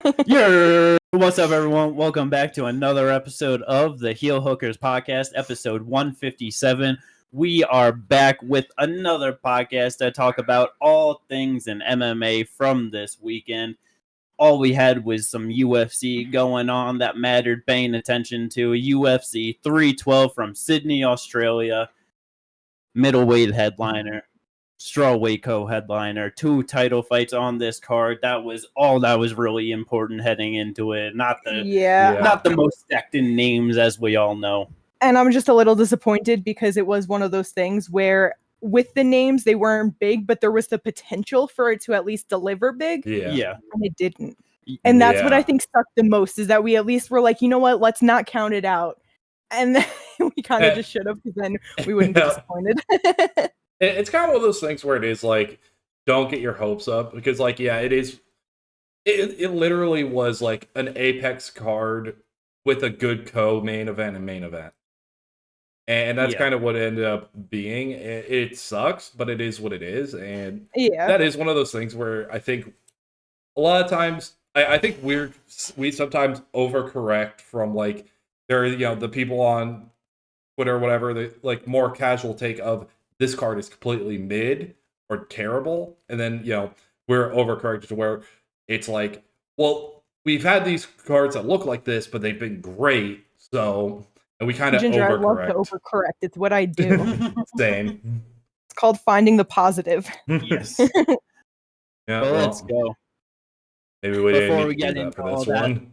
What's up, everyone? Welcome back to another episode of the Heel Hookers Podcast, episode 157. We are back with another podcast to talk about all things in MMA from this weekend. All we had was some UFC going on that mattered, paying attention to. UFC 312 from Sydney, Australia. Middleweight headliner. Strawweight co-headliner, 2 title fights on this card. That was all that was really important heading into it. Not the most stacked in names, as we all know. And I'm just a little disappointed because it was one of those things where with the names, they weren't big, but there was the potential for it to at least deliver big. Yeah. And it didn't. And that's what I think sucked the most, is that we at least were like, you know what, let's not count it out. And then we kind of just should have, because then we wouldn't be disappointed. It's kind of one of those things where it is like, don't get your hopes up, because like, yeah, it is. It literally was like an Apex card with a good co-main event and main event. And that's kind of what it ended up being. It sucks, but it is what it is. And that is one of those things where I think a lot of times, I think we sometimes overcorrect from like, the people on Twitter or whatever, the like more casual take of, this card is completely mid or terrible. And then, we're overcorrected to where it's like, well, we've had these cards that look like this, but they've been great. So, and we kind of overcorrect. I love to overcorrect. It's what I do. Same. It's called finding the positive. Yes. Yeah, well, let's go. Maybe we Before didn't we get do that into for all this that. one.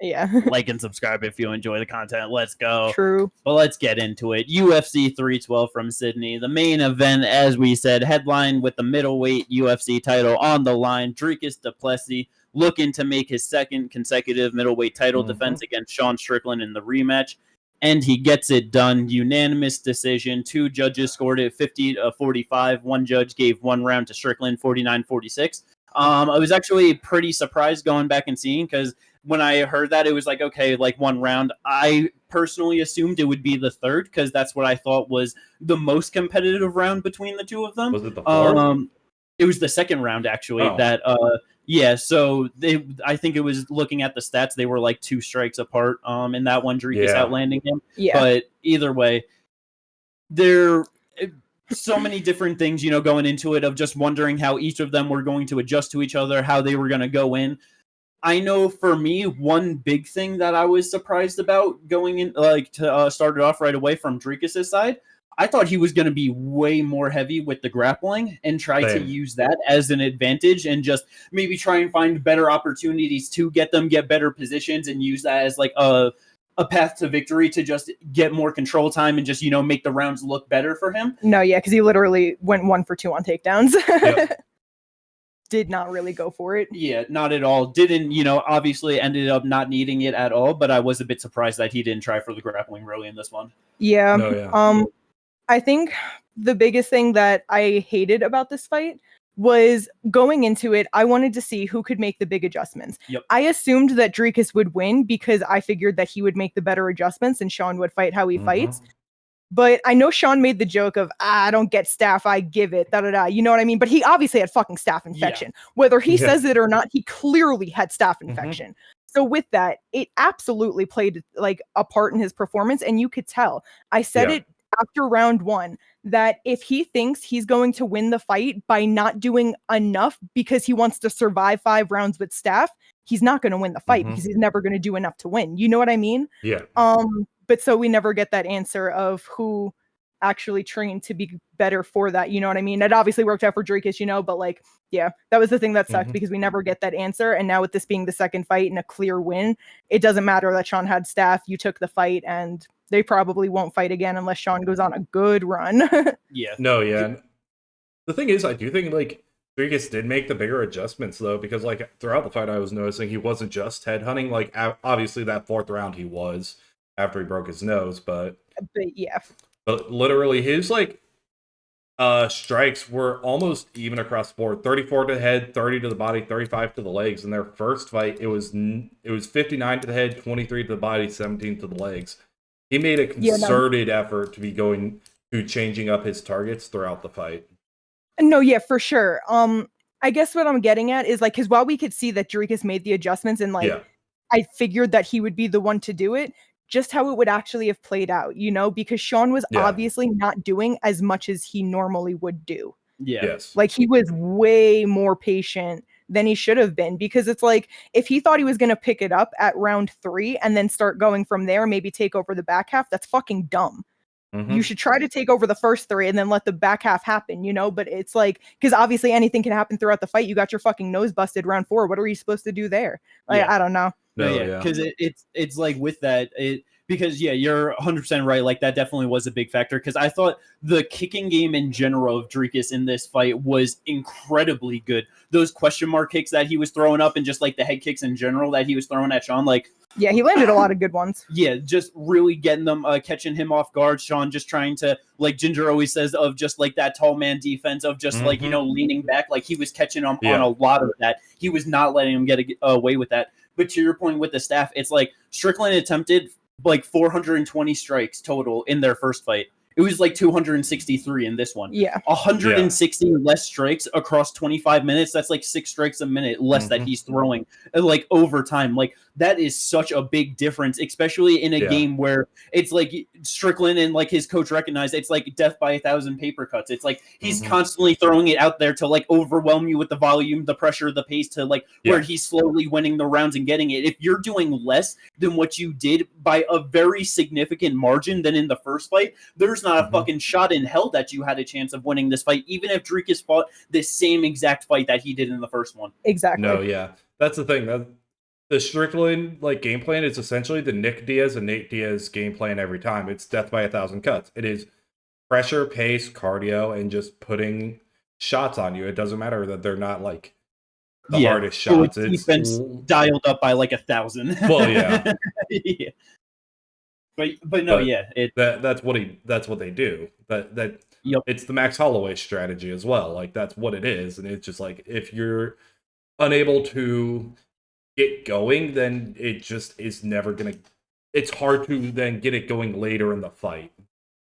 Yeah. Like and subscribe if you enjoy the content. Let's go. True. But let's get into it. UFC 312 from Sydney. The main event, as we said, headline with the middleweight UFC title on the line. Dricus du Plessis looking to make his second consecutive middleweight title defense against Sean Strickland in the rematch. And he gets it done. Unanimous decision. 2 judges scored it 50-45. 1 judge gave 1 round to Strickland, 49-46. I was actually pretty surprised going back and seeing, because when I heard that, it was like, okay, like 1 round. I personally assumed it would be the third, because that's what I thought was the most competitive round between the two of them. Was it the fourth? It was the second round, actually. So I think it was, looking at the stats, they were like 2 strikes apart in that one, Dricus outlanding him. Yeah. But either way, there so many different things, going into it, of just wondering how each of them were going to adjust to each other, how they were going to go in. I know for me, one big thing that I was surprised about going in, to start it off right away from Dricus' side, I thought he was going to be way more heavy with the grappling and try to use that as an advantage, and just maybe try and find better opportunities to get better positions and use that as like a path to victory, to just get more control time and just, make the rounds look better for him. No, yeah, because he literally went 1 for 2 on takedowns. Yep. Did not really go for it. Yeah, not at all. Didn't, obviously ended up not needing it at all, but I was a bit surprised that he didn't try for the grappling really in this one. Yeah. No, yeah. I think the biggest thing that I hated about this fight was going into it, I wanted to see who could make the big adjustments. Yep. I assumed that Dricus would win because I figured that he would make the better adjustments and Sean would fight how he fights. But I know Sean made the joke of, I don't get staph, I give it, da-da-da. You know what I mean? But he obviously had fucking staph infection. Yeah. Whether he says it or not, he clearly had staph infection. So with that, it absolutely played like a part in his performance. And you could tell. I said it after round 1, that if he thinks he's going to win the fight by not doing enough because he wants to survive 5 rounds with staph, he's not going to win the fight because he's never going to do enough to win. You know what I mean? Yeah. But so we never get that answer of who actually trained to be better for that. You know what I mean? It obviously worked out for Dricus, but like, yeah, that was the thing that sucked because we never get that answer. And now with this being the second fight and a clear win, it doesn't matter that Sean had staph. You took the fight, and they probably won't fight again unless Sean goes on a good run. Yeah. No, yeah. The thing is, I do think like Dricus did make the bigger adjustments though, because like throughout the fight, I was noticing he wasn't just headhunting. Like obviously that 4th round he was after he broke his nose, but yeah. But literally his like strikes were almost even across the board. 34 to the head, 30 to the body, 35 to the legs. In their first fight, it was 59 to the head, 23 to the body, 17 to the legs. He made a concerted effort to be going to changing up his targets throughout the fight. No, yeah, for sure. I guess what I'm getting at is like, because while we could see that Dricus made the adjustments and like, I figured that he would be the one to do it, just how it would actually have played out, you know, because Sean was obviously not doing as much as he normally would do. Yes. Like he was way more patient than he should have been, because it's like, if he thought he was going to pick it up at round 3 and then start going from there, maybe take over the back half, that's fucking dumb. You should try to take over the first 3 and then let the back half happen, you know? But it's like, because obviously anything can happen throughout the fight. You got your fucking nose busted round 4. What are you supposed to do there? Like, I don't know. Because it's like with that, because you're 100% right. Like that definitely was a big factor, because I thought the kicking game in general of Dricus in this fight was incredibly good. Those question mark kicks that he was throwing up, and just like the head kicks in general that he was throwing at Sean, like. Yeah, he landed a lot of good ones. Yeah, just really getting them, catching him off guard. Sean just trying to, like Ginger always says, of just like that tall man defense of just like, you know, leaning back. Like he was catching him on a lot of that. He was not letting him get away with that. But to your point with the staff, it's like Strickland attempted like 420 strikes total in their first fight. It was like 263 in this one. 160 less strikes across 25 minutes. That's like 6 strikes a minute less that he's throwing, like over time. Like that is such a big difference, especially in a game where it's like Strickland and like his coach recognized it's like death by 1,000 paper cuts. It's like he's constantly throwing it out there to like overwhelm you with the volume, the pressure, the pace, to like where he's slowly winning the rounds and getting it. If you're doing less than what you did by a very significant margin than in the first fight, there's not a fucking shot in hell that you had a chance of winning this fight, even if Dricus fought the same exact fight that he did in the first one. Exactly. No, that's the thing. The Strickland like game plan is essentially the Nick Diaz and Nate Diaz game plan every time. It's death by 1,000 cuts. It is pressure, pace, cardio, and just putting shots on you. It doesn't matter that they're not like the hardest shots. It's defense dialed up by like 1,000. Well, yeah. But no, that's what they do. It's the Max Holloway strategy as well. Like that's what it is, and it's just like if you're unable to get going, then it just is never gonna. It's hard to then get it going later in the fight.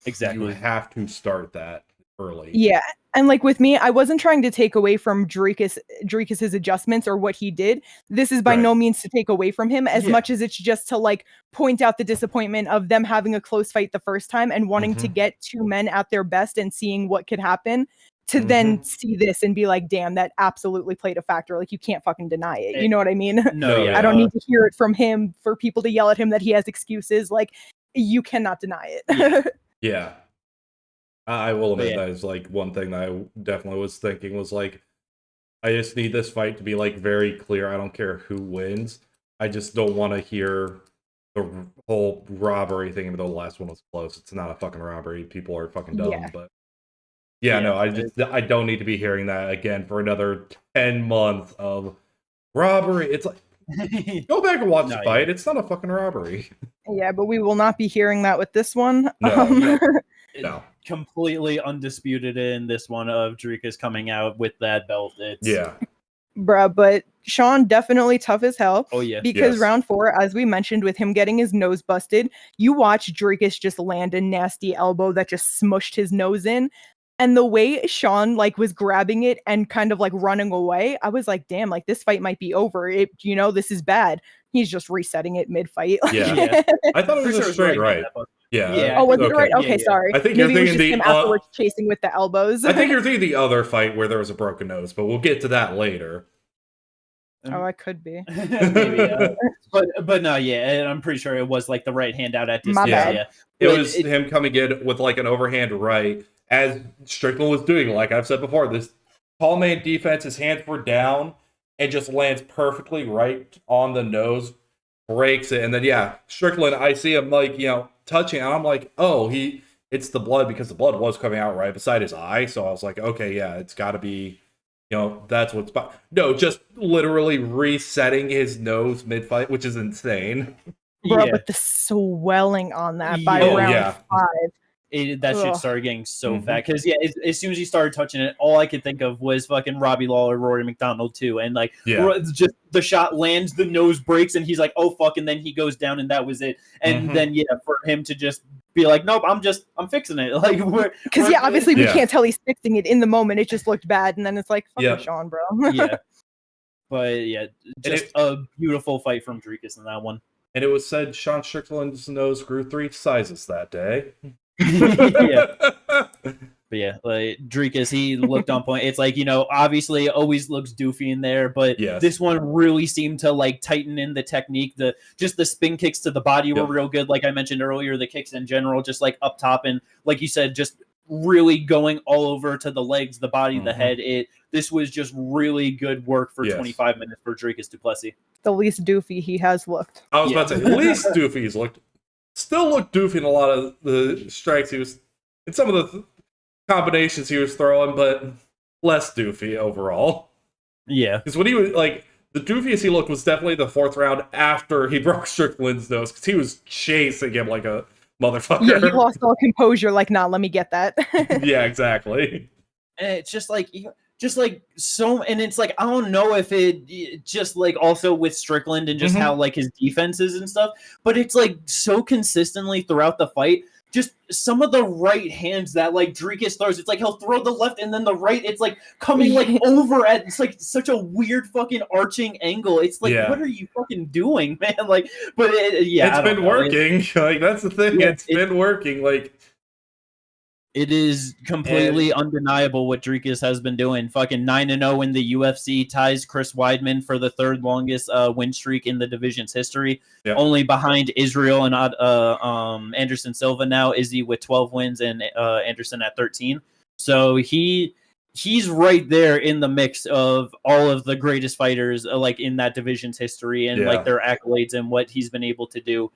Exactly, you have to start that early. Yeah, and like with me, I wasn't trying to take away from Dricus's adjustments or what he did. This is by no means to take away from him, as much as it's just to like point out the disappointment of them having a close fight the first time and wanting to get 2 men at their best and seeing what could happen, to then see this and be like, damn, that absolutely played a factor. Like you can't fucking deny it. You know what I mean? I don't need to hear it from him for people to yell at him that he has excuses. Like you cannot deny it. I will admit that is like one thing that I definitely was thinking was like, I just need this fight to be like very clear. I don't care who wins. I just don't want to hear the whole robbery thing, even though the last one was close. It's not a fucking robbery. People are fucking dumb. But no, I don't need to be hearing that again for another 10 months of robbery. It's like, go back and watch the fight. It's not a fucking robbery. Yeah, but we will not be hearing that with this one. No. Completely undisputed in this one of Dricus coming out with that belt. Bruh, but Sean definitely tough as hell. Oh yeah. Because round 4, as we mentioned, with him getting his nose busted, you watch Dricus just land a nasty elbow that just smushed his nose in. And the way Sean like was grabbing it and kind of like running away, I was like, damn, like this fight might be over. This is bad. He's just resetting it mid-fight. I thought it was a straight right. Oh, was it right? Okay, sorry. I think you're thinking him afterwards chasing with the elbows. I think you're thinking the other fight where there was a broken nose, but we'll get to that later. Oh, I could be. Maybe, but no, and I'm pretty sure it was like the right hand out at distance. My bad. It was him coming in with like an overhand right, as Strickland was doing. Like I've said before, this tall man defense, his hands were down, and just lands perfectly right on the nose, breaks it, and then Strickland, I see him like touching, and I'm like, oh, it's the blood, because the blood was coming out right beside his eye. So I was like, okay, it's got to be, that's what's. No, just literally resetting his nose mid-fight, which is insane. Bro, but the swelling on that by round 5. That shit started getting so fat, because as soon as he started touching it, all I could think of was fucking Robbie Lawler, Rory McDonald too, and like just the shot lands, the nose breaks, and he's like, oh fuck, and then he goes down, and that was it. And then for him to just be like, nope, I'm fixing it. Like, because obviously we can't tell he's fixing it in the moment. It just looked bad, and then it's like, fucking Sean, bro. Yeah. But yeah, just a beautiful fight from Dricus in that one. And it was said Sean Strickland's nose grew 3 sizes that day. Yeah. But yeah, like Dricus, he looked on point. It's like, obviously always looks doofy in there, but this one really seemed to like tighten in the technique. The spin kicks to the body were real good. Like I mentioned earlier, the kicks in general, just like up top, and like you said, just really going all over to the legs, the body, the head. This was just really good work for 25 minutes for Dricus du Plessis. The least doofy he has looked. I was about to say, the least doofy he's looked. Still looked doofy in a lot of the strikes he was, in some of the combinations he was throwing, but less doofy overall. Yeah. Because when he was, like, the doofiest he looked was definitely the 4th round after he broke Strickland's nose, because he was chasing him like a motherfucker. Yeah, he lost all composure, like, nah, let me get that. Yeah, exactly. And it's just like so, and it's like, I don't know if it just like also with Strickland and just how like his defense is and stuff, but it's like so consistently throughout the fight, just some of the right hands that like Dricus throws, it's like he'll throw the left and then the right, it's like coming like over at, it's like such a weird fucking arching angle. It's like, what are you fucking doing, man? Like, but it's been working. Like, that's the thing. It's been working. Like, it is completely undeniable what Dricus has been doing. Fucking 9-0 in the UFC, ties Chris Weidman for the 3rd longest win streak in the division's history. Only behind Israel and Anderson Silva now. Izzy with 12 wins and Anderson at 13. So he's right there in the mix of all of the greatest fighters like in that division's history and like their accolades and what he's been able to do.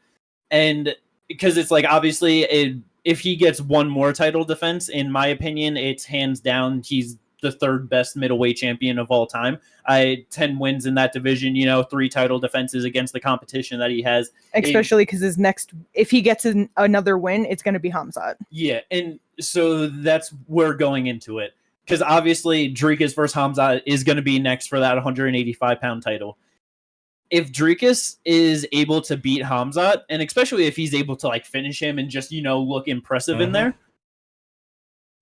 And because it's like, obviously, if he gets one more title defense, in my opinion, it's hands down, he's the 3rd best middleweight champion of all time. 10 wins in that division, 3 title defenses against the competition that he has. Especially because his next, if he gets another win, it's going to be Khamzat. Yeah, and so that's where going into it. Because obviously, Dricus versus Khamzat is going to be next for that 185-pound title. If Dricus is able to beat Khamzat, and especially if he's able to like finish him and just, look impressive in there,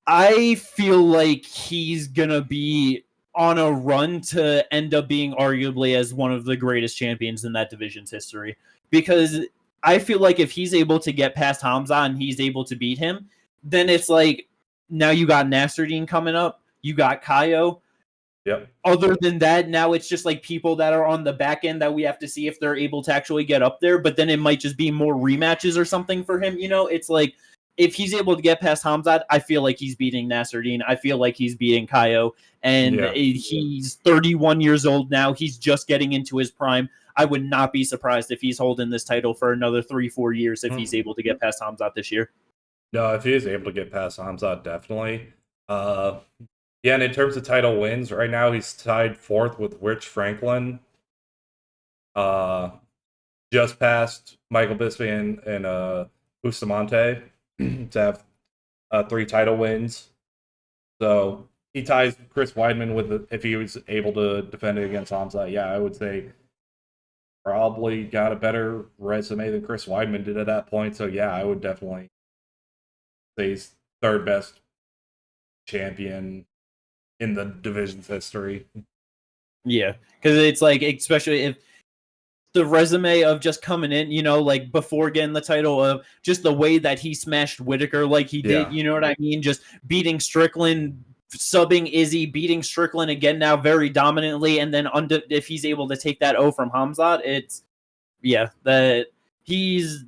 I feel like he's going to be on a run to end up being arguably as one of the greatest champions in that division's history. Because I feel like if he's able to get past Khamzat and he's able to beat him, then it's like, now you got Nasruddin coming up, you got Kaio. Other than that, now it's just like people that are on the back end that we have to see if they're able to actually get up there. But then it might just be more rematches or something for him. It's like if he's able to get past Khamzat, I feel like he's beating Nasruddin. I feel like he's beating Kaio. And he's 31 years old now. He's just getting into his prime. I would not be surprised if he's holding this title for another 3-4 years if he's able to get past Khamzat this year. No, if he is able to get past Khamzat, definitely. Yeah, and in terms of title wins, right now he's tied 4th with Rich Franklin. Just past Michael Bisping and Bustamante to have 3 title wins. So he ties Chris Weidman with if he was able to defend it against Khamzat. Yeah, I would say probably got a better resume than Chris Weidman did at that point. So yeah, I would definitely say he's 3rd best champion in the division's history. Yeah, because it's like, especially if the resume of just coming in, like before getting the title, of just the way that he smashed Whitaker like he did, you know what I mean? Just beating Strickland, subbing Izzy, beating Strickland again now very dominantly, and then if he's able to take that O from Khamzat, it's that he's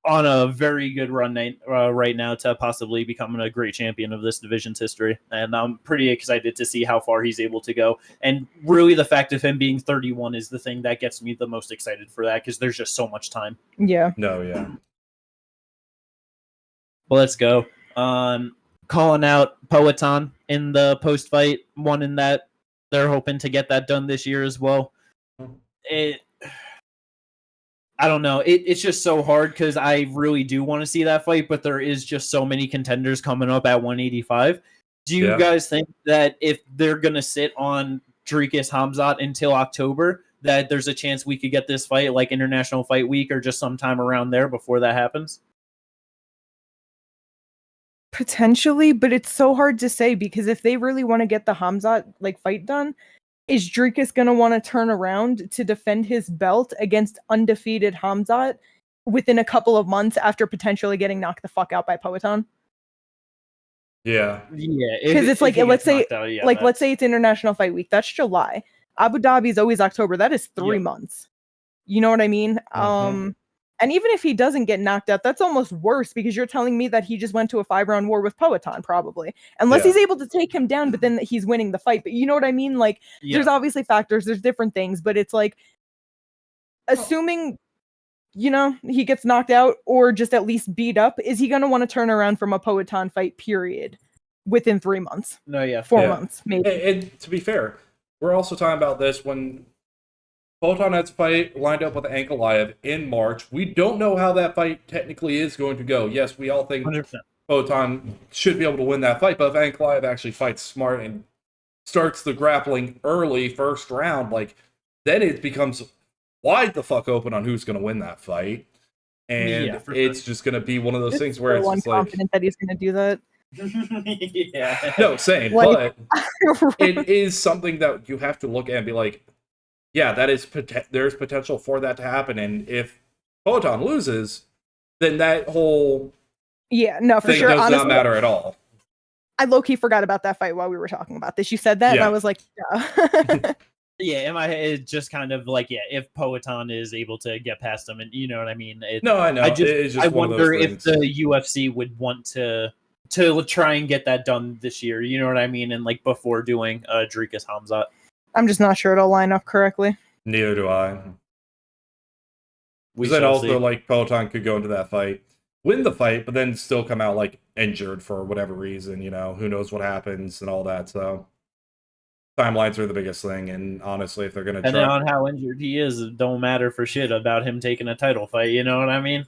on a very good run right now to possibly becoming a great champion of this division's history. And I'm pretty excited to see how far he's able to go. And really the fact of him being 31 is the thing that gets me the most excited for that, because there's just so much time. Yeah. No, yeah. Well, let's go. Calling out Poetan in the post-fight, one in that they're hoping to get that done this year as well. I don't know. It's just so hard because I really do want to see that fight, but there is just so many contenders coming up at 185. Do you guys think that if they're going to sit on Dricus Khamzat until October, that there's a chance we could get this fight like International Fight Week or just sometime around there before that happens? Potentially, but it's so hard to say because if they really want to get the Khamzat fight done, is Dricus gonna want to turn around to defend his belt against undefeated Khamzat within a couple of months after potentially getting knocked the fuck out by Poatan? Yeah. Yeah. Because it's like, let's say, out, let's say it's International Fight Week. That's July. Abu Dhabi is always October. That is 3 Yep. months. You know what I mean? And even if he doesn't get knocked out, that's almost worse because you're telling me that he just went to a 5-round war with Poatan, probably. Unless he's able to take him down, but then he's winning the fight. But you know what I mean? Like, there's obviously factors, there's different things, but it's like, assuming, he gets knocked out or just at least beat up, is he going to want to turn around from a Poatan fight, period, within 3 months? No, yeah. 4 months, maybe. And to be fair, we're also talking about this when Poatan has a fight lined up with Ankalaev in March. We don't know how that fight technically is going to go. Yes, we all think 100%. Poatan should be able to win that fight, but if Ankalaev actually fights smart and starts the grappling early, first round, then it becomes wide the fuck open on who's going to win that fight. And it's just going to be one of those things where it's just confident that he's going to do that. Yeah. No, same, but it is something that you have to look at and be like, yeah, that is there's potential for that to happen, and if Poatan loses, then that whole for thing sure does honestly, not matter at all. I low-key forgot about that fight while we were talking about this. You said that, and I was like, yeah. Yeah, in my head, it's just kind of like, if Poatan is able to get past him, and you know what I mean? No, I know. I wonder if the UFC would want to try and get that done this year, you know what I mean? And before doing Dricus Khamzat. I'm just not sure it'll line up correctly. Neither do I. We then also, see. Poatan could go into that fight, win the fight, but then still come out, injured for whatever reason, who knows what happens and all that, so timelines are the biggest thing, and honestly, if they're going to try... And on how injured he is, it don't matter for shit about him taking a title fight, you know what I mean?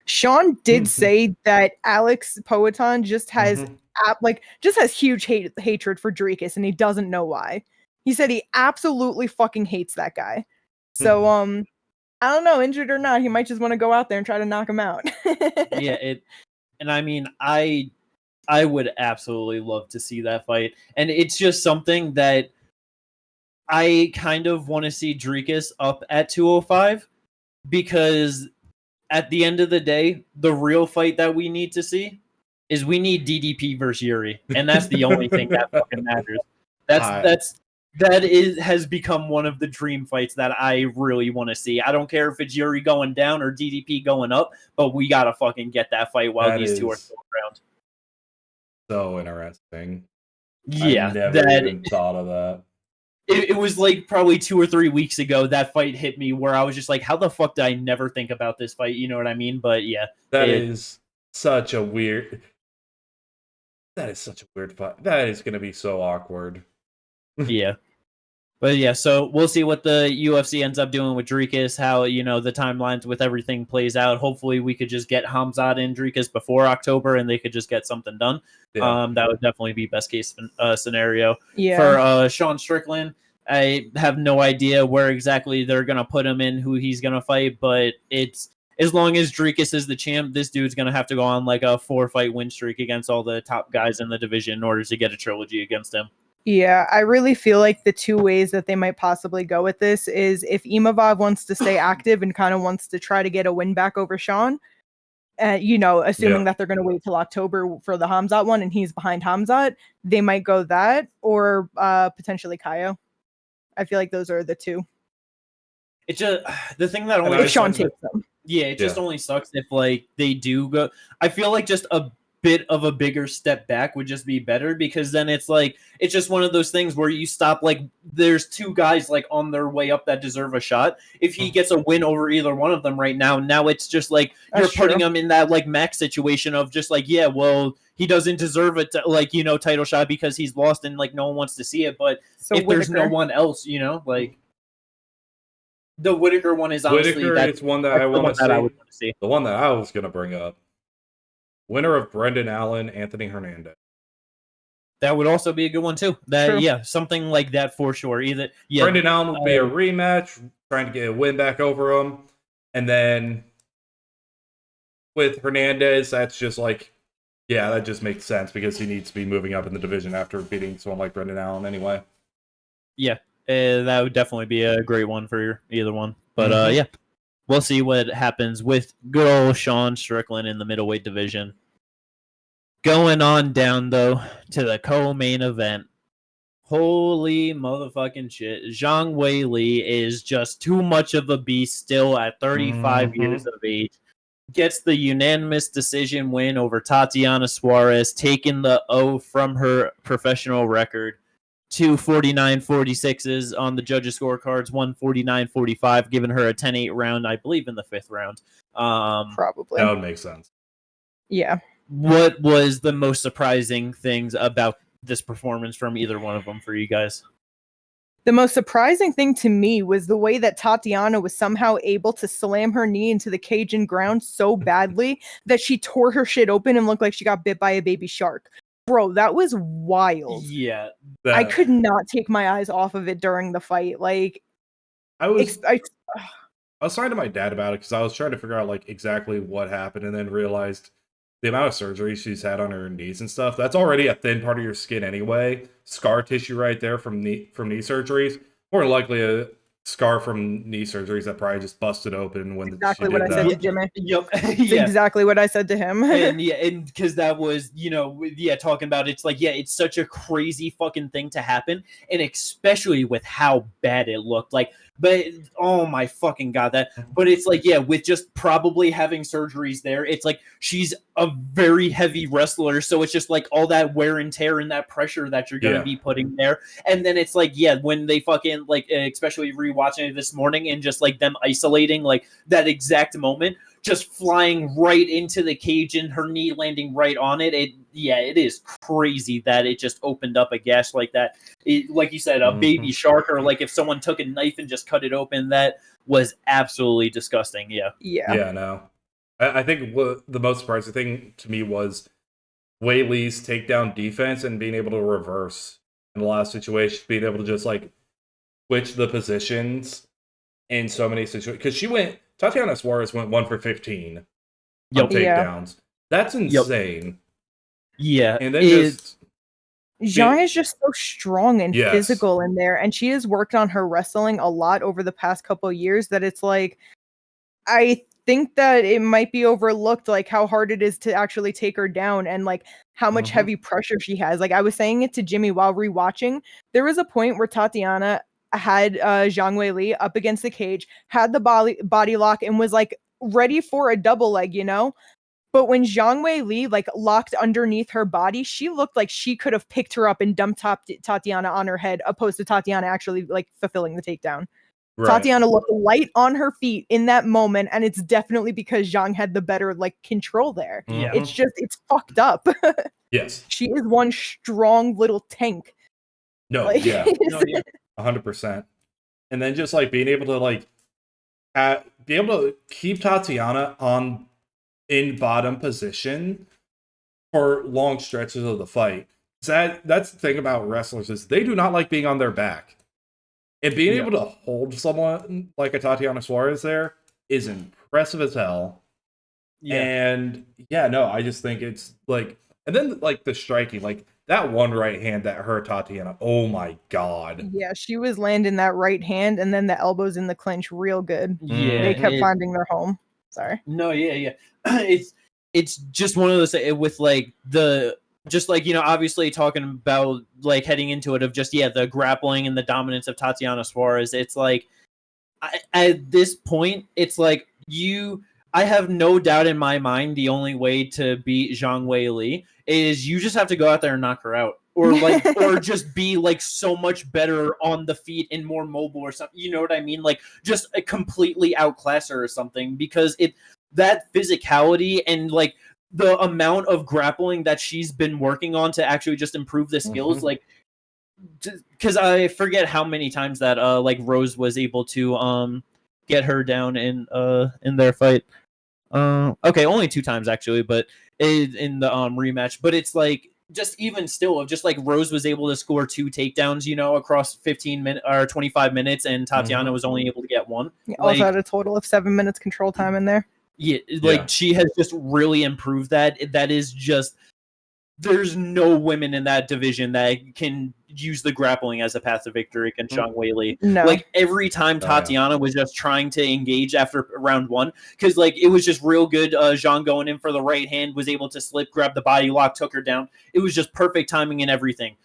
Sean did say that Alex Poatan just has huge hatred for Dricus, and he doesn't know why. He said he absolutely fucking hates that guy. So, I don't know, injured or not, he might just want to go out there and try to knock him out. And I mean, I would absolutely love to see that fight. And it's just something that I kind of want to see Dricus up at 205 because at the end of the day, the real fight that we need to see is we need DDP versus Yuri. And that's the only thing that fucking matters. Has become one of the dream fights that I really want to see. I don't care if it's Yuri going down or DDP going up, but we gotta fucking get that fight while these two are still around. So interesting. Yeah, I never even thought of that. It was probably 2 or 3 weeks ago that fight hit me where I was just like, how the fuck did I never think about this fight? You know what I mean? But yeah. That is such a weird fight. That is going to be so awkward. Yeah. But yeah, so we'll see what the UFC ends up doing with Dricus, how, the timelines with everything plays out. Hopefully we could just get Khamzat and Dricus before October and they could just get something done. Yeah. That would definitely be best case scenario. Yeah. For Sean Strickland, I have no idea where exactly they're going to put him in, who he's going to fight, but it's as long as Dricus is the champ, this dude's going to have to go on a 4-fight win streak against all the top guys in the division in order to get a trilogy against him. Yeah, I really feel like the two ways that they might possibly go with this is if Imavov wants to stay active and kind of wants to try to get a win back over Sean, assuming that they're going to wait till October for the Khamzat one and he's behind Khamzat, they might go that or potentially Kaio. I feel like those are the two. It's just the thing that only if Sean takes them. Yeah, it just only sucks if they do go. I feel like just a bit of a bigger step back would just be better because then it's just one of those things where you stop there's two guys on their way up that deserve a shot. If he gets a win over either one of them right now it's just you're putting him in that Max situation of just well, he doesn't deserve it to, title shot because he's lost and no one wants to see it. But so if there's no one else, the Whitaker one is honestly it's one that I want to see. The one that I was going to bring up. Winner of Brendan Allen, Anthony Hernandez. That would also be a good one too. Something like that for sure. Brendan Allen would be a rematch, trying to get a win back over him, and then with Hernandez, that's just Yeah, that just makes sense because he needs to be moving up in the division after beating someone like Brendan Allen anyway. Yeah, that would definitely be a great one for either one. But yeah, we'll see what happens with good old Sean Strickland in the middleweight division. Going on down, though, to the co-main event. Holy motherfucking shit. Zhang Weili is just too much of a beast still at 35 years of age. Gets the unanimous decision win over Tatiana Suarez, taking the O from her professional record. 2 49-46s on the judges' scorecards, 1 49-45, giving her a 10-8 round, I believe, in the 5th round. Probably. That would make sense. Yeah. What was the most surprising things about this performance from either one of them for you guys? The most surprising thing to me was the way that Tatiana was somehow able to slam her knee into the cage and ground so badly that she tore her shit open and looked like she got bit by a baby shark. Bro, that was wild. Yeah. I could not take my eyes off of it during the fight. Like, I was talking to my dad about it because I was trying to figure out like exactly what happened and then realized the amount of surgery she's had on her knees and stuff, that's already a thin part of your skin anyway. Scar tissue right there from knee surgeries. More than likely a scar from knee surgeries that probably just busted open when exactly what I said to Jimmy. Yep. Yeah. Exactly what I said to him. and because that was, talking about it's like, it's such a crazy fucking thing to happen, and especially with how bad it looked. Like, but oh my fucking god, but it's like, with just probably having surgeries there, it's like she's a very heavy wrestler, so it's just like all that wear and tear and that pressure that you're gonna be putting there. And then it's like, when they fucking like, especially rewatching it this morning and just like them isolating like that exact moment, just flying right into the cage and her knee landing right on it. It is crazy that it just opened up a gash like that. Like you said, a baby shark, or like if someone took a knife and just cut it open, that was absolutely disgusting. Yeah, no. I think the most surprising thing to me was Weili's takedown defense and being able to reverse in the last situation, being able to just like switch the positions in so many situations. Because Tatiana Suarez went 1 for 15 on takedowns. That's insane. Yeah. And then Zhang is just so strong and physical in there, and she has worked on her wrestling a lot over the past couple of years that it's like, I think that it might be overlooked, like how hard it is to actually take her down and like how much heavy pressure she has. Like I was saying it to Jimmy while rewatching, there was a point where Tatiana had Zhang Weili up against the cage, had the body lock, and was like ready for a double leg, But when Zhang Weili like locked underneath her body, she looked like she could have picked her up and dumped Tatiana on her head, opposed to Tatiana actually like fulfilling the takedown. Right. Tatiana looked light on her feet in that moment, and it's definitely because Zhang had the better like control there. It's fucked up. Yes. She is one strong little tank. No, like, 100%. And then just like being able to like be able to keep Tatiana in bottom position for long stretches of the fight. That's the thing about wrestlers is they do not like being on their back. And being able to hold someone like a Tatiana Suarez there is impressive as hell. Yeah. And I just think it's like, and then like the striking, like that one right hand that hurt Tatiana. Oh my god. Yeah, she was landing that right hand and then the elbows in the clinch real good. Yeah. They kept finding their home. Sorry. No, it's just one of those with like just like, obviously talking about like heading into it of just, the grappling and the dominance of Tatiana Suarez. It's like, at this point, it's like I have no doubt in my mind the only way to beat Zhang Weili is you just have to go out there and knock her out. Or like, or just be like so much better on the feet and more mobile or something. You know what I mean? Like just completely outclass her or something, because that physicality and like the amount of grappling that she's been working on to actually just improve the skills, like, because I forget how many times that like Rose was able to get her down in their fight. Okay, only 2 times actually, but in the rematch. But it's like just even still, just like Rose was able to score 2 takedowns, across 15 minutes or 25 minutes, and Tatiana was only able to get 1. Also had a total of 7 minutes control time in there. Yeah, like she has just really improved that. That is just there's no women in that division that can use the grappling as a path to victory against Zhang Weili. No. Like every time Tatiana was just trying to engage after round one, because like it was just real good. Zhang going in for the right hand, was able to slip, grab the body lock, took her down. It was just perfect timing and everything.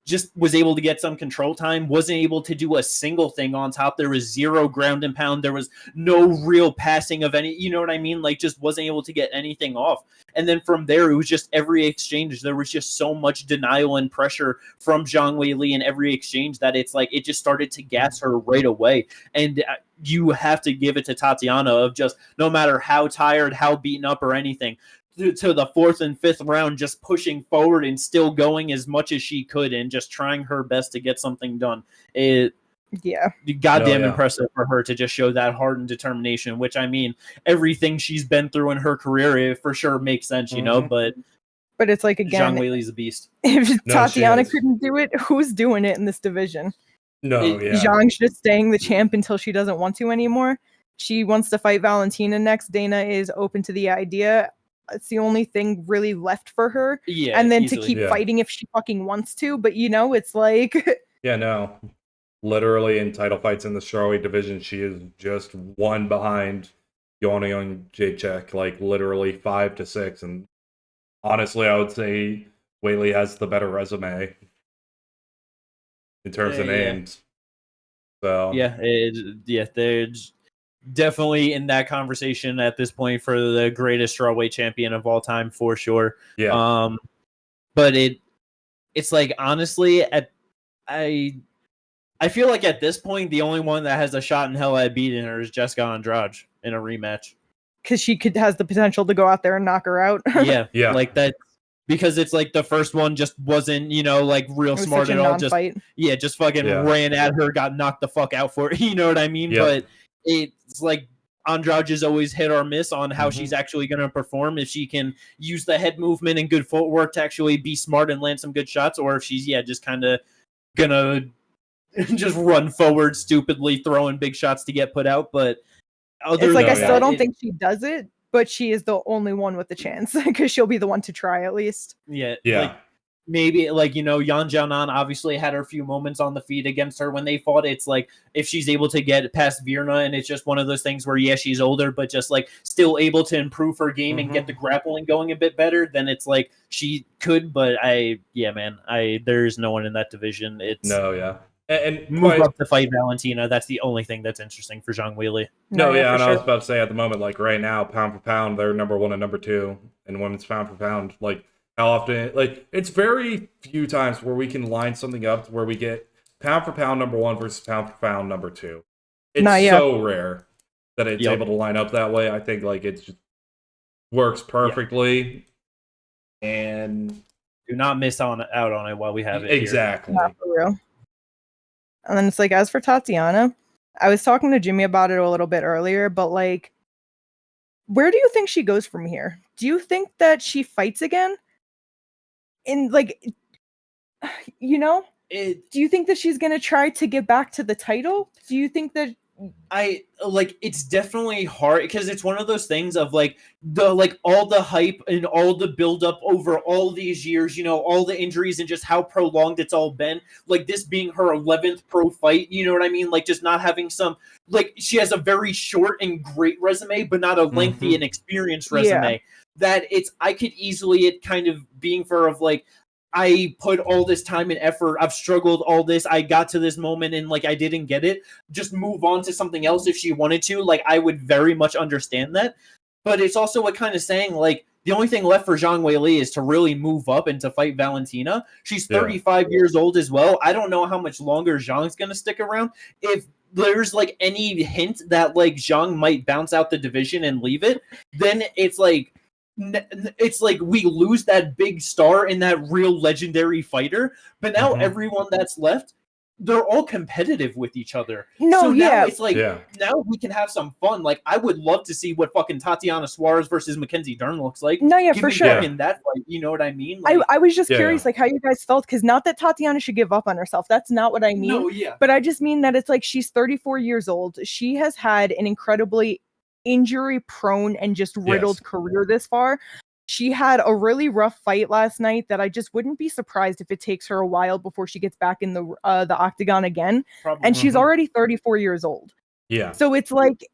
Just was able to get some control time, wasn't able to do a single thing on top. There was 0 ground and pound. There was no real passing of any, you know what I mean? Like just wasn't able to get anything off. And then from there, it was just every exchange. There was just so much denial and pressure from Zhang Weili in every exchange that it's like it just started to gas her right away. And you have to give it to Tatiana of just no matter how tired, how beaten up or anything, to the 4th and 5th round, just pushing forward and still going as much as she could and just trying her best to get something done. Goddamn impressive for her to just show that heart and determination, which I mean, everything she's been through in her career, it for sure makes sense, you know, but it's like, again, Zhang Weili's a beast. If Tatiana couldn't do it, who's doing it in this division? Zhang's just staying the champ until she doesn't want to anymore. She wants to fight Valentina next. Dana is open to the idea. It's the only thing really left for her. Yeah, and then to keep fighting if she fucking wants to. But, you know, it's like... Literally in title fights in the strawweight division, she is just one behind Yona Jacek, like literally 5-6. And honestly, I would say Weili has the better resume in terms of names. So there's definitely in that conversation at this point for the greatest strawweight champion of all time for sure. But it's like honestly I feel like at this point the only one that has a shot in hell at beating her is Jessica Andrade in a rematch, because she has the potential to go out there and knock her out. Like that, because it's like the first one just wasn't, you know, like real smart at all. Just fucking ran at her, got knocked the fuck out for it. You know what I mean? But it's like Andrade is always hit or miss on how she's actually going to perform. If she can use the head movement and good footwork to actually be smart and land some good shots, or if she's just kind of gonna just run forward stupidly, throwing big shots to get put out. But it's like I still don't think she does it, but she is the only one with the chance because she'll be the one to try at least. Like, maybe like, you know, Yan Jianan obviously had her few moments on the feet against her when they fought. It's like if she's able to get past Virna, and it's just one of those things where she's older but just like still able to improve her game and get the grappling going a bit better, then it's like she could. But there's no one in that division. And move up to fight Valentina. That's the only thing that's interesting for Zhang Weili. And I was about to say at the moment, like right now, pound for pound, they're number 1 and number 2 in women's pound for pound. Like how often, like it's very few times where we can line something up where we get pound for pound number 1 versus pound for pound number 2. It's so rare that it's able to line up that way. I think like it just works perfectly, and do not miss out on it while we have it. Exactly. Not for real. And then it's like, as for Tatiana, I was talking to Jimmy about it a little bit earlier, but like, where do you think she goes from here? Do you think that she fights again? In like, you know, do you think that she's going to try to get back to the title? Do you think that it's definitely hard because it's one of those things of like all the hype and all the build up over all these years, you know, all the injuries and just how prolonged it's all been, like this being her 11th pro fight, you know what I mean? Like just not having some, like she has a very short and great resume, but not a lengthy and experienced resume that I could easily it kind of being for of like, I put all this time and effort. I've struggled all this. I got to this moment and like I didn't get it. Just move on to something else if she wanted to. Like I would very much understand that. But it's also what kind of saying like the only thing left for Zhang Weili is to really move up and to fight Valentina. She's 35 years old as well. I don't know how much longer Zhang's going to stick around. If there's like any hint that like Zhang might bounce out the division and leave it, then it's like we lose that big star and that real legendary fighter, but now everyone that's left, they're all competitive with each other. It's like now we can have some fun. Like I would love to see what fucking Tatiana Suarez versus Mackenzie Dern looks like. For sure. In that fight, you know what I mean? Like, I was just curious, like how you guys felt, because not that Tatiana should give up on herself. That's not what I mean. But I just mean that it's like she's 34 years old. She has had an incredibly injury prone and just riddled career this far. she had a really rough fight last night that I just wouldn't be surprised if it takes her a while before she gets back in the octagon again. Probably. And she's already 34 years old. Yeah. So it's like,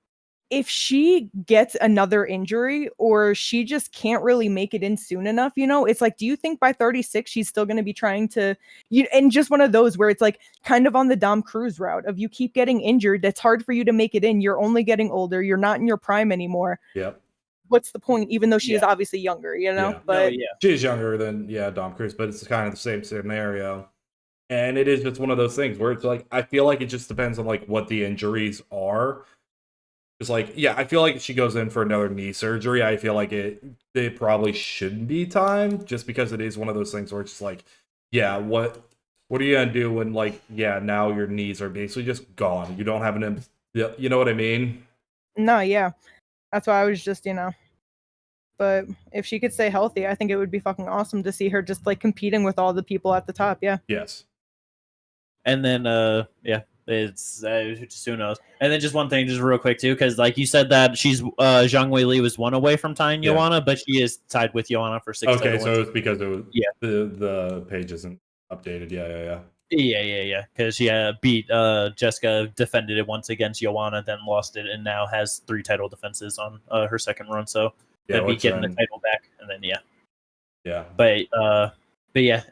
if she gets another injury or she just can't really make it in soon enough, it's like, do you think by 36 she's still going to be trying to, and just one of those where it's like kind of on the Dom Cruz route of you keep getting injured, that's hard for you to make it in. You're only getting older. You're not in your prime anymore. Yep. What's the point? Even though she is obviously younger, Yeah. but she's younger than Dom Cruz, but it's kind of the same scenario. And it is just one of those things where it's like, I feel like it just depends on like what the injuries are. It's like, I feel like if she goes in for another knee surgery, I feel like it probably shouldn't be time, just because it is one of those things where it's just like, what are you gonna do when like, now your knees are basically just gone. You don't have you know what I mean? No, yeah. That's why I was just, but if she could stay healthy, I think it would be fucking awesome to see her just like competing with all the people at the top. Yeah. Yes. And then, it's who knows. And then just one thing, just real quick too, because like you said that she's Zhang Weili was one away from tying Joanna, but she is tied with Joanna for 6. Okay, so it's because it was the page isn't updated. Yeah. Because she beat Jessica, defended it once against Joanna, then lost it, and now has 3 title defenses on her second run. So that'd be getting the title back, and then But yeah,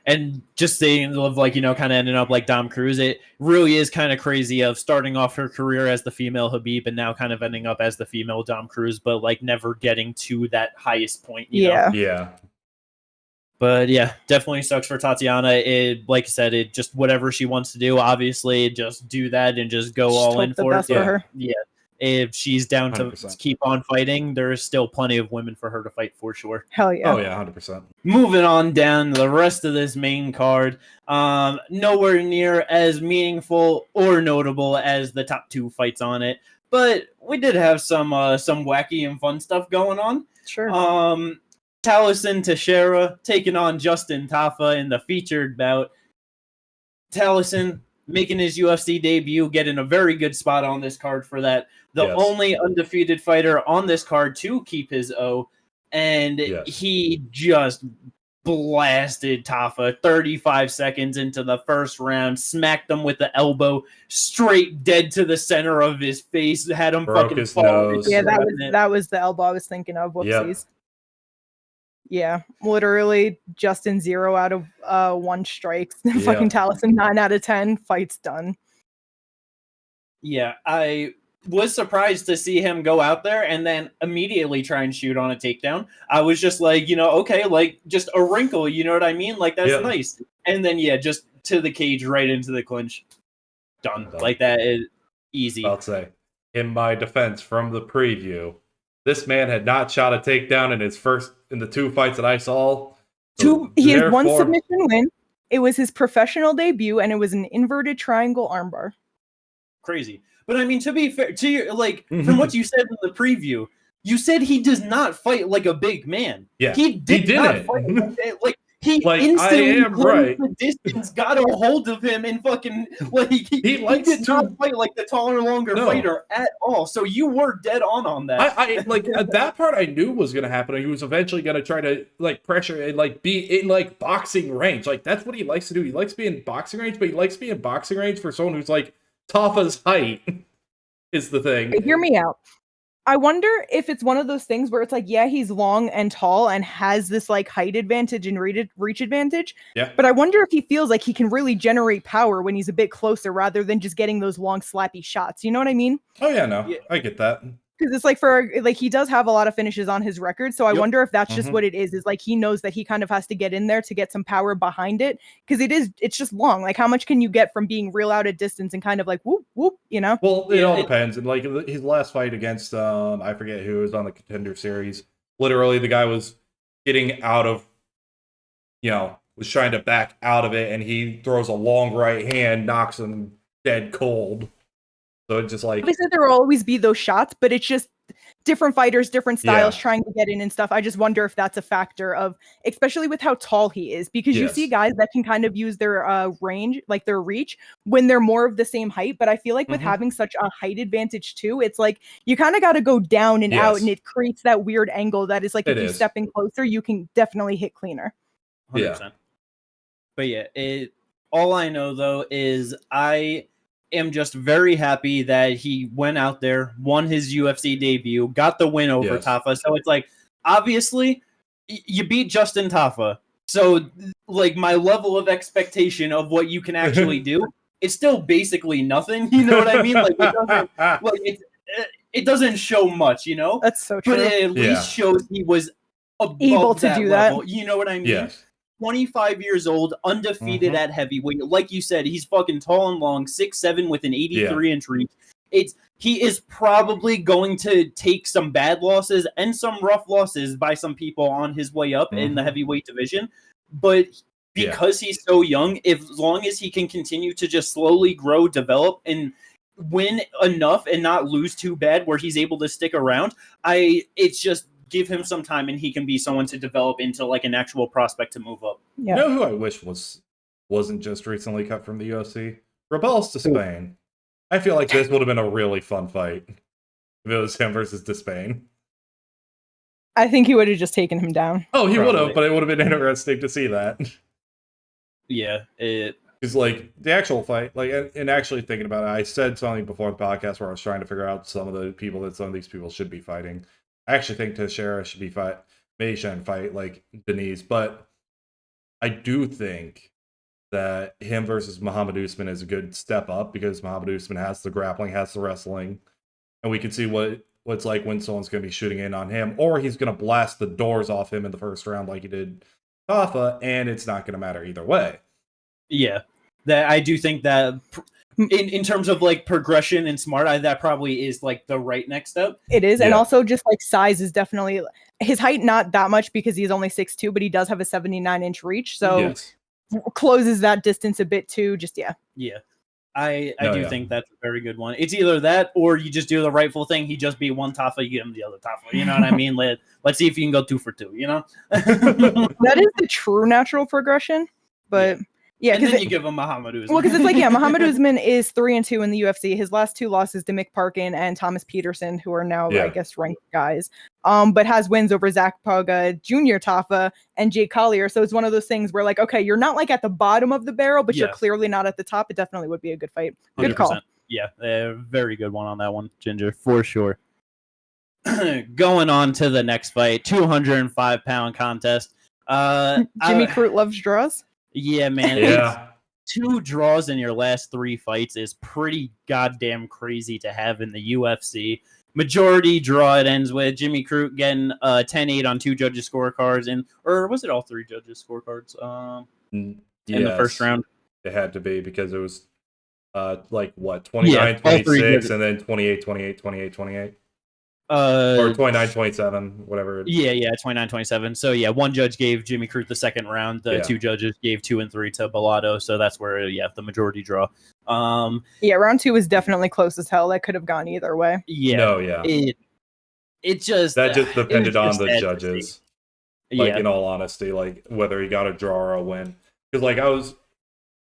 and just saying of like, kind of ending up like Dom Cruz, it really is kind of crazy of starting off her career as the female Habib and now kind of ending up as the female Dom Cruz, but like never getting to that highest point. You know? Yeah. But definitely sucks for Tatiana. It, like I said, it just whatever she wants to do, obviously, just do that and just go all in for it. For her. Yeah. If she's down 100%. to keep on fighting, there is still plenty of women for her to fight for sure. Hell yeah. Oh yeah, 100%. Moving on down the rest of this main card, nowhere near as meaningful or notable as the top 2 fights on it, but we did have some wacky and fun stuff going on. Sure. Tallison Teixeira taking on Justin Tafa in the featured bout. Tallison making his UFC debut, getting a very good spot on this card for that. The only undefeated fighter on this card to keep his O, and he just blasted Tafa 35 seconds into the first round, smacked him with the elbow straight dead to the center of his face, had him Broke fucking his fall. nose. Yeah, that was the elbow I was thinking of. Whoopsies. Yep. Yeah, literally Justin 0 out of 1 strikes. Fucking Tallison 9 out of 10. Fight's done. Yeah, I was surprised to see him go out there and then immediately try and shoot on a takedown. I was just like, okay, like just a wrinkle, you know what I mean? Like that's nice. And then just to the cage, right into the clinch. Done. Like that is easy. I'll say, in my defense from the preview, this man had not shot a takedown in the 2 fights that I saw. He had 1 submission win. It was his professional debut, and it was an inverted triangle armbar. Crazy. But I mean, to be fair, to your, like, from what you said in the preview, you said he does not fight like a big man. Yeah, he didn't fight like he instantly the distance, got a hold of him, and fucking like he did not fight like the taller, longer fighter at all. So you were dead on that. I like that part. I knew was gonna happen. He was eventually gonna try to like pressure and like be in like boxing range. Like that's what he likes to do. He likes being in boxing range, but he likes being in boxing range for someone who's like Tafa's height. Is the thing. Hear me out. I wonder if it's one of those things where it's like, he's long and tall and has this like height advantage and reach advantage. Yeah. But I wonder if he feels like he can really generate power when he's a bit closer rather than just getting those long slappy shots. You know what I mean? Oh yeah, no, I get that. Because it's like he does have a lot of finishes on his record. So I wonder if that's just what it is like he knows that he kind of has to get in there to get some power behind it. Because it's just long. Like how much can you get from being real out at distance and kind of like whoop, whoop, you know? Well, it all depends. And like his last fight against, I forget who was on the Contender Series. Literally the guy was getting out of, was trying to back out of it. And he throws a long right hand, knocks him dead cold. So it's just like... Obviously, there will always be those shots, but it's just different fighters, different styles trying to get in and stuff. I just wonder if that's a factor of, especially with how tall he is, because you see guys that can kind of use their range, like their reach, when they're more of the same height. But I feel like with having such a height advantage too, it's like you kind of got to go down and out, and it creates that weird angle that is like if you step in closer, you can definitely hit cleaner. 100%. But yeah, all I know though is I am just very happy that he went out there, won his UFC debut, got the win over Tafa. So it's like, obviously, you beat Justin Tafa. So, like, my level of expectation of what you can actually do, it's still basically nothing. You know what I mean? Like, it doesn't show much, you know? That's so true. But it at least shows he was able to do level. that. You know what I mean? Yes. 25 years old, undefeated at heavyweight. Like you said, he's fucking tall and long, 6'7" with an 83-inch reach. He is probably going to take some bad losses and some rough losses by some people on his way up in the heavyweight division. But because he's so young, as long as he can continue to just slowly grow, develop, and win enough and not lose too bad where he's able to stick around, it's just give him some time and he can be someone to develop into like an actual prospect to move up. You know who I wish wasn't just recently cut from the UFC? Rebels to Spain. I feel like this would have been a really fun fight if it was him versus Despain. I think he would have just taken him down. Oh, he would have, but it would have been interesting to see that. Yeah, because like the actual fight, like, and actually thinking about it, I said something before the podcast where I was trying to figure out some of the people that some of these people should be fighting. I actually think Teixeira should be maybe shouldn't fight like Denise, but I do think that him versus Muhammad Usman is a good step up because Muhammad Usman has the grappling, has the wrestling, and we can see what's like when someone's going to be shooting in on him, or he's going to blast the doors off him in the first round like he did Tafa, and it's not going to matter either way. Yeah, that I do think that in terms of like progression and smart, that probably is like the right next step. It is, and also just like size is definitely his height, not that much because he's only 6'2", but he does have a 79-inch reach, so closes that distance a bit too. Just I do think that's a very good one. It's either that or you just do the rightful thing. He just beat one Tafa, you give him the other Tafa. You know what I mean? Let's see if you can go 2 for 2. You know, that is the true natural progression, but. Yeah, because you give him Muhammad Usman. Well, because it's like, Muhammad Usman is 3-2 in the UFC. His last 2 losses to Mick Parkin and Thomas Peterson, who are now, I guess, ranked guys. But has wins over Zach Paga, Junior Tafa, and Jake Collier. So it's one of those things where, like, okay, you're not like at the bottom of the barrel, but you're clearly not at the top. It definitely would be a good fight. Good 100%. call. Yeah, very good one on that one, Ginger, for sure. Going on to the next fight, 205-pound contest. Jimmy Crute loves draws. Yeah, man. 2 draws in your last 3 fights is pretty goddamn crazy to have in the UFC. Majority draw it ends with Jimmy Crute getting 10-8 on 2 judges' scorecards, or was it all 3 judges' scorecards in the first round? It had to be because it was 29-26 and then 28-28, 28-28. Or 29-27, whatever. Yeah, 29-27. So yeah, 1 judge gave Jimmy Crute the second round. The 2 judges gave 2 and 3 to Bellato. So that's where the majority draw. Round 2 was definitely close as hell. That could have gone either way. It just depended on the judges. In all honesty, like whether he got a draw or a win. Because like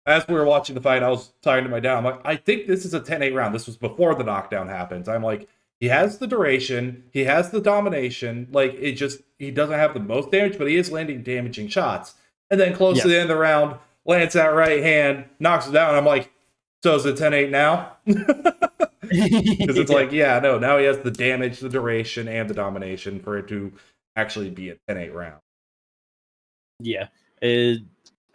as we were watching the fight, I was talking to my dad. I'm like, I think this is a 10-8 round. This was before the knockdown happens. I'm like, he has the duration, he has the domination, like he doesn't have the most damage, but he is landing damaging shots. And then close to the end of the round, lands that right hand, knocks it down. I'm like, so is it 10-8 now? Because it's like, now he has the damage, the duration, and the domination for it to actually be a 10-8 round. Yeah.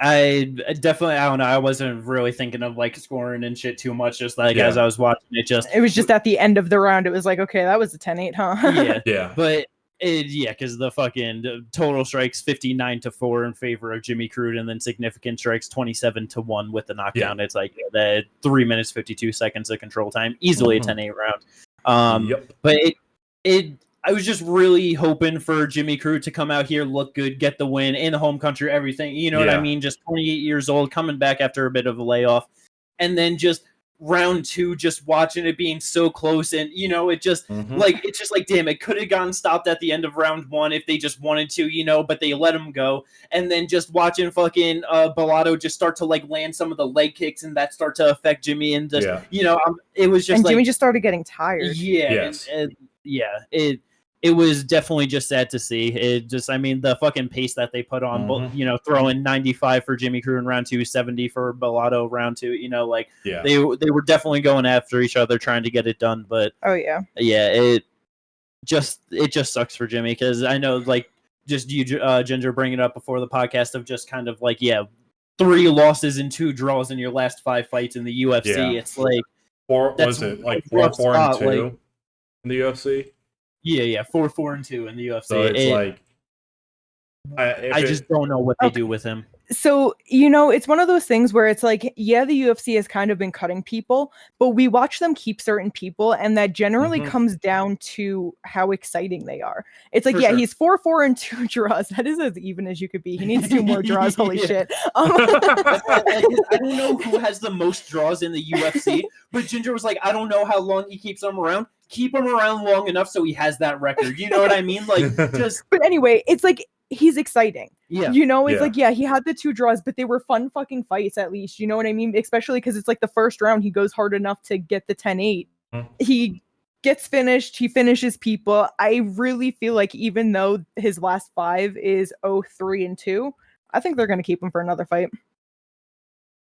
I definitely, I don't know, I wasn't really thinking of like scoring and shit too much, just like as I was watching it was just at the end of the round, it was like, okay, that was a 10-8, huh? Yeah. But because the fucking total strikes 59-4 in favor of Jimmy Crute, and then significant strikes 27-1 with the knockdown. It's like that 3 minutes 52 seconds of control time, easily a 10-8 round. But I was just really hoping for Jimmy Crute to come out here, look good, get the win in the home country, everything. You know what I mean? Just 28 years old, coming back after a bit of a layoff, and then just round 2, just watching it being so close, and it just it's just like, damn, it could have gotten stopped at the end of round 1 if they just wanted to, but they let him go. And then just watching fucking Bellato just start to like land some of the leg kicks, and that start to affect Jimmy, and just it was just, and like Jimmy just started getting tired. It was definitely just sad to see. It just, I mean, the fucking pace that they put on, throwing 95 for Jimmy Crute in round 2, 70 for Bellato round 2, they were definitely going after each other, trying to get it done. But it just sucks for Jimmy, because I know, like, just you, Ginger, bringing it up before the podcast of just kind of like, 3 losses and 2 draws in your last 5 fights in the UFC. Yeah. It's like 4 and 2 in the UFC. 4-4-2 in the UFC. So it's like, I just don't know what they do with him. So, it's one of those things where it's like, the UFC has kind of been cutting people, but we watch them keep certain people, and that generally comes down to how exciting they are. It's like, he's 4-4 and 2 draws. That is as even as you could be. He needs 2 more draws. Holy shit. I don't know who has the most draws in the UFC, but Ginger was like, I don't know how long he keeps them around. Keep him around long enough so he has that record. You know what I mean? Like, just. But anyway, it's like, he's exciting. Yeah. It's like, he had the 2 draws, but they were fun fucking fights at least. You know what I mean? Especially because it's like the first round, he goes hard enough to get the 10-8. He gets finished. He finishes people. I really feel like even though his last 5 is 0-3 and 2, I think they're going to keep him for another fight.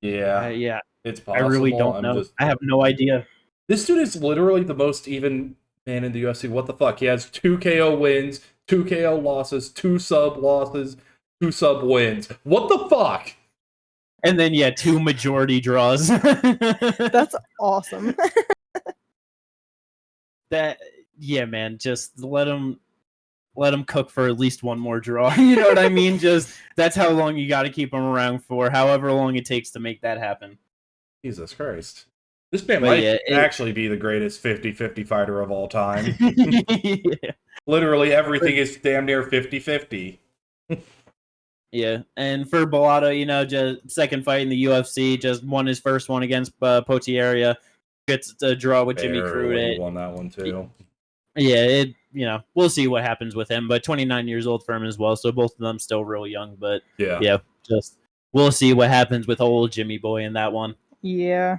Yeah. It's possible. I really don't know. I have no idea. This dude is literally the most even man in the UFC. What the fuck? He has 2 KO wins, 2 KO losses, 2 sub losses, 2 sub wins. What the fuck? And then 2 majority draws. That's awesome. Man, just let him cook for at least 1 more draw. You know what I mean? Just that's how long you got to keep him around for, however long it takes to make that happen. Jesus Christ. This man might actually be the greatest 50-50 fighter of all time. Literally everything is damn near 50-50. And for Bellato, just second fight in the UFC, just won his first one against Teixeira. Gets a draw with Jimmy Crute. Won that one too. We'll see what happens with him, but 29 years old for him as well, so both of them still real young, but just we'll see what happens with old Jimmy boy in that one. Yeah.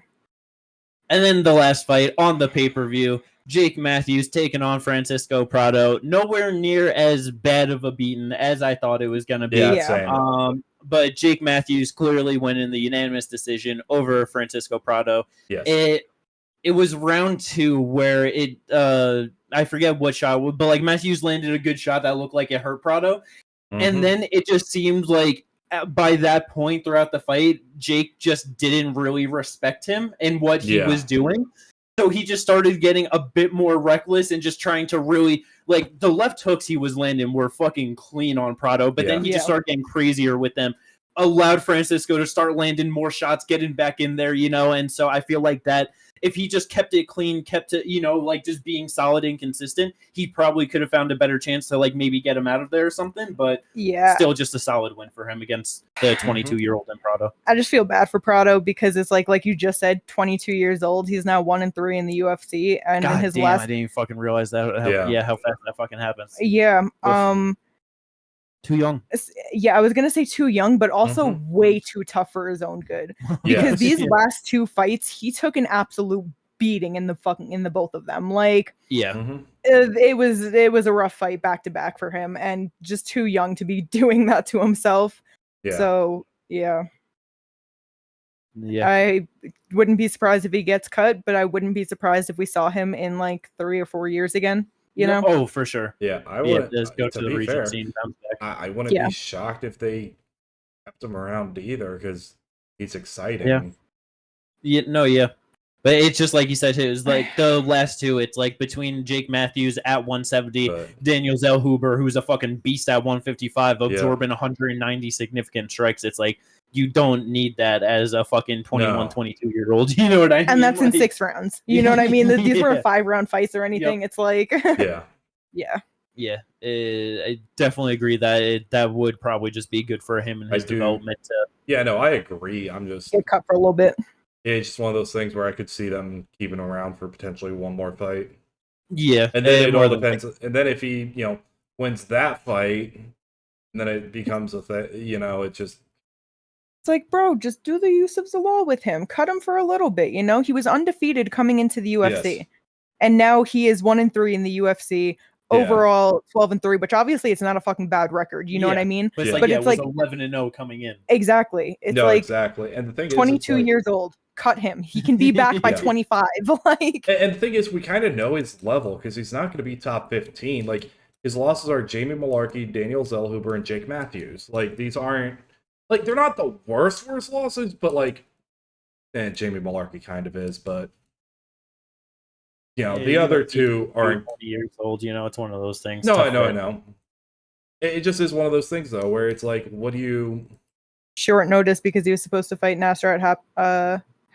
And then the last fight on the pay-per-view, Jake Matthews taking on Francisco Prado. Nowhere near as bad of a beating as I thought it was going to be. Same. But Jake Matthews clearly winning the unanimous decision over Francisco Prado. Yes. It was round 2 where I forget what shot, but like Matthews landed a good shot that looked like it hurt Prado. And then it just seemed like by that point throughout the fight, Jake just didn't really respect him and what he was doing. So he just started getting a bit more reckless and just trying to really, like, the left hooks he was landing were fucking clean on Prado, but then he just started getting crazier with them. Allowed Francisco to start landing more shots, getting back in there, and so I feel like that if he just kept it clean, kept it, like just being solid and consistent, he probably could have found a better chance to like maybe get him out of there or something, but still just a solid win for him against the 22-year-old in Prado. I just feel bad for Prado because it's like you just said, 22 years old. He's now 1-3 in the UFC, and God in his damn, last, I didn't even fucking realize that. How fast that fucking happens. Too young. Yeah, I was gonna say too young, but also way too tough for his own good. Because these last 2 fights, he took an absolute beating in the both of them. Like, it was a rough fight back to back for him, and just too young to be doing that to himself. So I wouldn't be surprised if he gets cut, but I wouldn't be surprised if we saw him in like 3 or 4 years again. Oh, for sure. I would just go to the region scene. I wouldn't be shocked if they kept him around either, because he's exciting. But it's just like you said, it was like the last 2. It's like between Jake Matthews at 170, Daniel Zellhuber, who's a fucking beast at 155, absorbing 190 significant strikes. It's like you don't need that as a fucking 21, 22-year-old. You know what I mean? And that's in 6 rounds. You know what I mean? These weren't 5-round fights or anything. It's like, I definitely agree that that would probably just be good for him and his development. I agree. I'm just get cut for a little bit. it's just one of those things where I could see them keeping him around for potentially one more fight. Yeah, And then it more all than depends. And then if he, wins that fight, and then it becomes a thing, it just. It's like, bro, just do the use of the law with him. Cut him for a little bit, He was undefeated coming into the UFC. Yes. And now he is 1-3 in the UFC. Yeah. Overall 12-3, which obviously it's not a fucking bad record. You know what I mean? But it's Yeah. like, it's it was like 11-0 coming in. Exactly. It's No, like exactly. And the thing 22 is, years old. Cut him. He can be back by Yeah. 25. Like, and the thing is, we kind of know his level because he's not going to be top 15. Like, his losses are Jamie Malarkey, Daniel Zellhuber, and Jake Matthews. Like, these aren't, like, they're not the worst losses, but like, Jamie Malarkey kind of is, but the other two are 20 years old. It's one of those things. No, Tough I know, fit. I know. It just is one of those things though, where it's like, what do you? short notice because he was supposed to fight Nasser at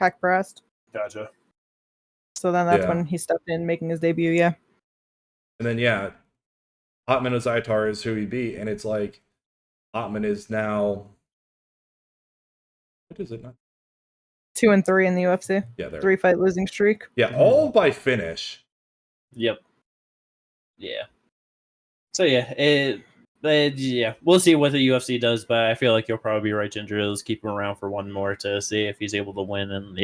Hackbrast. Gotcha. So then that's Yeah. when he stepped in, making his debut. Yeah. And then Otman Zaitar is who he beat, and it's like Otman is now. What is it? 2-3 in the UFC. Yeah, there. 3-fight losing streak. Yeah, all by finish. Yep. Yeah. So yeah, we'll see what the UFC does, but I feel like you'll probably be right, Ginger. Let's keep him around for one more to see if he's able to win, and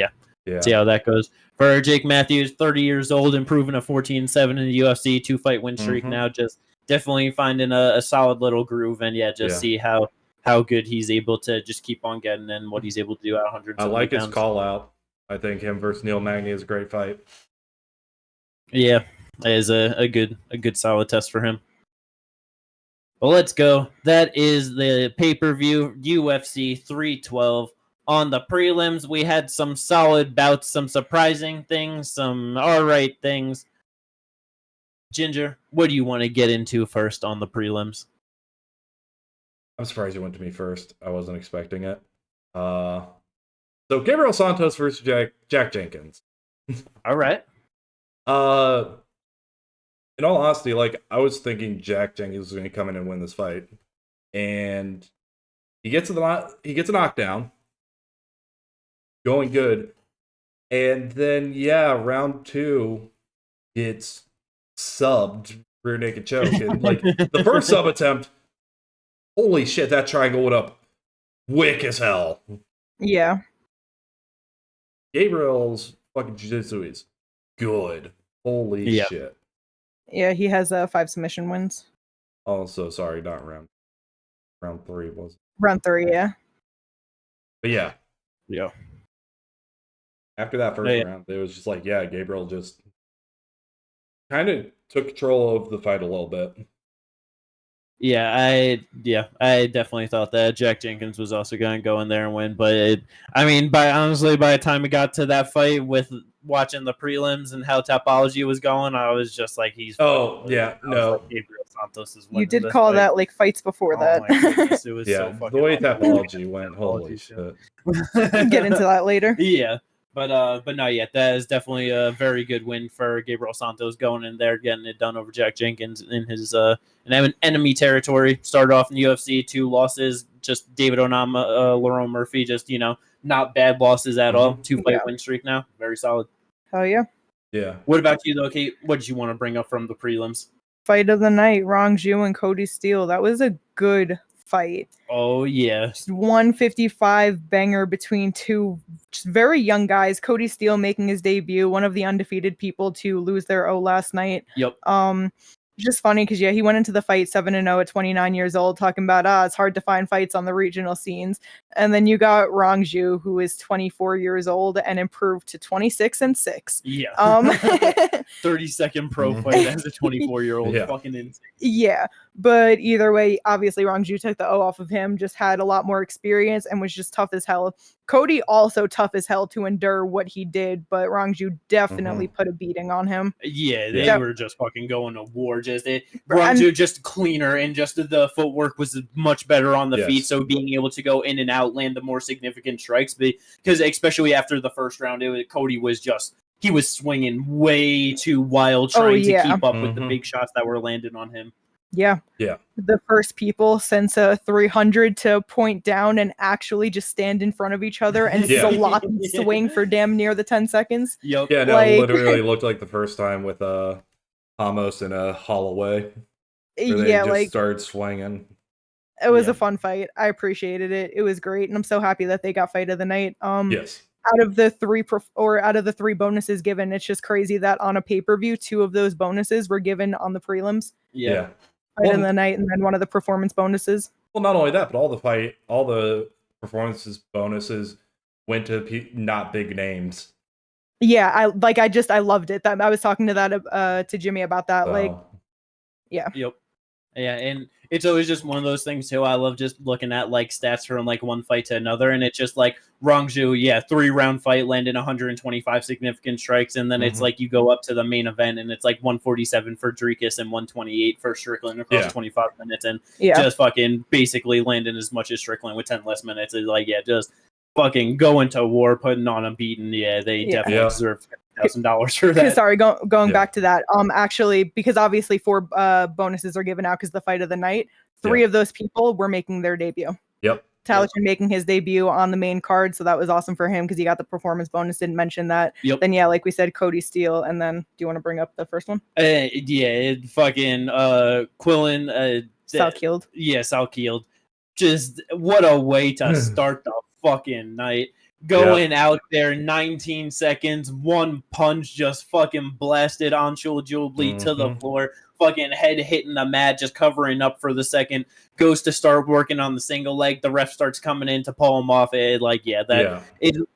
see how that goes. For Jake Matthews, 30 years old, improving a 14-7 in the UFC, 2-fight win streak now, just definitely finding a solid little groove, and see how good he's able to just keep on getting and what he's able to do at 100. I like his call out. I think him versus Neil Magny is a great fight. Yeah, it is a good solid test for him. Well, let's go. That is the pay-per-view UFC 312. On the prelims, we had some solid bouts, some surprising things, some alright things. Ginger, what do you want to get into first on the prelims? I'm surprised you went to me first. I wasn't expecting it. So Gabriel Santos versus Jack Jenkins. All right. In all honesty, like, I was thinking Jack Jenkins was going to come in and win this fight, and he gets a knockdown, going good, and then round 2 gets subbed rear naked choke, and like the first sub attempt, holy shit, that triangle went up quick as hell. Yeah. Gabriel's fucking jiu-jitsu is good. Holy shit. Yeah, he has 5 submission wins. Also, sorry, not round 3 was. Round 3, yeah. But yeah. Yeah. After that first round, it was just like, Gabriel just kind of took control of the fight a little bit. Yeah, I definitely thought that Jack Jenkins was also going to go in there and win, but by the time it got to that fight with watching the prelims and how Tapology was going, I was just like, no. Gabriel Santos is winning. You did call that like fights before that. My goodness, it was so fucking the way awesome. Tapology went, holy shit. Get into that later. Yeah. But no, that is definitely a very good win for Gabriel Santos going in there, getting it done over Jack Jenkins in his in enemy territory. Started off in the UFC, 2 losses, just David Onama, Lerone Murphy, just not bad losses at all. 2-fight win streak now, very solid. Hell yeah. Yeah. What about you though, Kate? What did you want to bring up from the prelims? Fight of the night, Rongzhu and Kody Steele. That was a good fight. Oh yeah, just 155 banger between 2 just very young guys. Kody Steele making his debut, one of the undefeated people to lose their O last night. Yep. Just funny because he went into the fight 7-0 at 29 years old, talking about it's hard to find fights on the regional scenes. And then you got Rongzhu, who is 24 years old and improved to 26-6. Yeah. 30-second pro fight as a 24-year-old. Fucking insane. Yeah. But either way, obviously Rongzhu took the O off of him, just had a lot more experience and was just tough as hell. Kody also tough as hell to endure what he did, but Rongzhu definitely put a beating on him. Yeah, they were just fucking going to war. Rongzhu just cleaner, and just the footwork was much better on the feet, so being able to go in and out, land the more significant strikes, because especially after the first round, Kody was he was swinging way too wild, trying to keep up with the big shots that were landed on him. Yeah. Yeah. The first people since 300 to point down and actually just stand in front of each other and Yeah. slot and swing for damn near the 10 seconds. Yep. Yeah, no, Like- it literally looked like the first time with Amos in a Holloway. Where they Yeah, just like started swinging. it was Yeah. a fun fight. I appreciated it. It was great, and I'm so happy that they got fight of the night. Yes. Out of the three bonuses given, it's just crazy that on a pay-per-view, 2 of those bonuses were given on the prelims. Yeah. Fight of the night, and then one of the performance bonuses. Well, not only that, but all the performances bonuses went to not big names. Yeah, I loved it. That I was talking to that to Jimmy about that. So, Like, yeah. Yep. Yeah, and it's always just one of those things too. I love just looking at like stats from like one fight to another, and it's just like Rongzhu, 3-round fight, landing 125 significant strikes, and then it's like you go up to the main event, and it's like 147 for Dricus and 128 for Strickland across 25 minutes, and just fucking basically landing as much as Strickland with 10 less minutes. It's like just fucking going to war, putting on a beating. Yeah, they definitely deserve $1,000 for that. Sorry, going back to that. Actually, because obviously 4 bonuses are given out because the fight of the night. 3 of those people were making their debut. Yep. Tallison making his debut on the main card, so that was awesome for him because he got the performance bonus. Didn't mention that. Yep. Then like we said, Kody, Steele, and then do you want to bring up the first one? Fucking Quillin. Salkilld. Yeah, Salkilld. Just what a way to start the fucking night. Going out there, 19 seconds, one punch, just fucking blasted Anshul Junbli to the floor. Fucking head hitting the mat, just covering up for the second. Goes to start working on the single leg. The ref starts coming in to pull him off. And